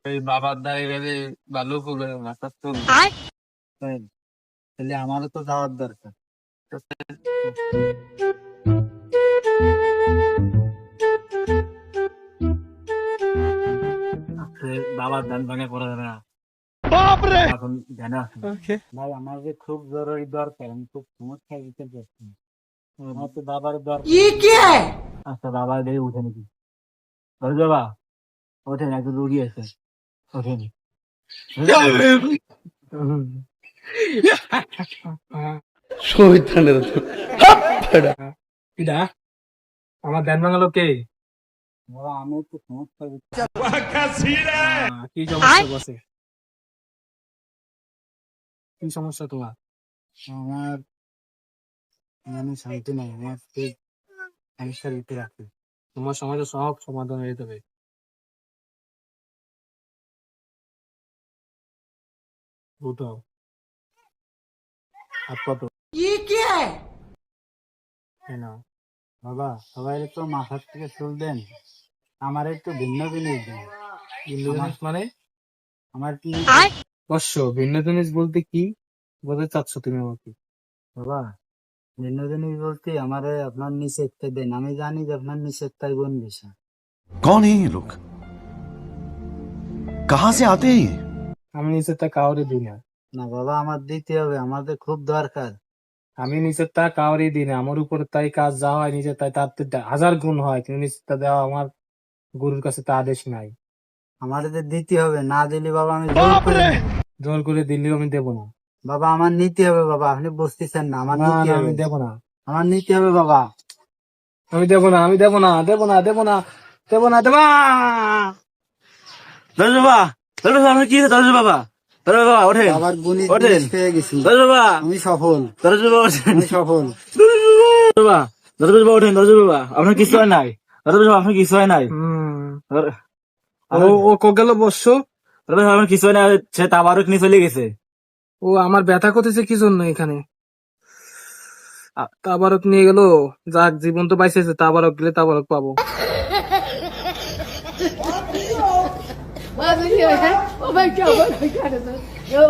এই বাবার দ্বারে গেলে ভালো ফুল মাথার চুল তাহলে আমারও তো যাওয়ার দরকার। বাবার ধান ভাঙে পড়ে না এখন ধ্যানে আছে। ভাই আমার যে খুব জরুরি দরকার, আমি খুব সমস্যায় দিতে পারছি। আমার তো বাবার দরকার। আচ্ছা বাবা দিয়ে উঠে নাকি ধরে বাবা ওঠেন, একটু রুগী আছে ওঠেন। কিডা আমার ধ্যান ভাঙালো কে? বাবা আমি একটু সমস্যা কি সমস্যা বসে? কি সমস্যা তোমার? আমার মানে শান্তি নাই, আমার ঠিক সমস্যার ভিতরে আছে। তোমার সমাজে সব সমাধান হয়ে যাবে। বুঝাও হাত পাতো না বাবা, সবাই একটু মাথার থেকে চুল দেন, আমার একটু ভিন্ন জিনিস দেন। ভিন্ন জিনিস মানে? আমার কি অবশ্য ভিন্ন জিনিস বলতে কি বলতে চাচ্ছ তুমি আমাকে? বাবা ভিন্ন জিনিস বলতে আমার আপনার নিষেধটা দেন, আমি জানি যে আপনার নিষেধটাই কোন বিষয়। कौन है ये लोग? कहां से आते हैं ये? আমি নিষেধটা কাউরে দিই না। না বাবা আমার দিতে হবে, আমাদের খুব দরকার। আমি নিষেধটা কাউরে দিই না, আমার উপর তাই কাজ যা হয় নিচে তাই তার থেকে হাজার গুণ হয়, কিন্তু নিষেধটা দেওয়া আমার গুরুর কাছে তা আদেশ নাই। আমাদের দিতে হবে, না দিলে বাবা আমি জোর করে দিলেও আমি দেবো না। বাবা আমার নিতে হবে বাবা, আপনি বুঝতেছেন না, আমার নিতে হবে। আমি দেবো না, আমার নিতে হবে বাবা। আমি দেবো না, আমি দেবো না, দেবো না, দেবো না, দেবো না, দেবো দরজ বাবা, দরজ বাবা, কি হয়েছে দরজ বাবা? দরজ বাবা ওঠেন, বাবার গুণী ওঠেন। পেয়ে গেছি, দরজ বাবা, আমি সফল, দরজ বাবা ওঠেন, আমি সফল। দরজ বাবা, দরজ বাবা ওঠেন, দরজ বাবা আপনার কিছু হয় নাই, দরজ বাবা আপনার কিছু হয় নাই। ও গেল বস্য। দরজ বাবা আপনার কিছু হয় নাই, সে তাবারক নিয়ে চলে গেছে। ও আমার ব্যথা করতেছে কি জন্য এখানে? তাবারক নিয়ে গেল, যাক জীবন তো বাইসেছে, তাবারক গেলে তাবারক পাবো। Oh my God! Oh my God!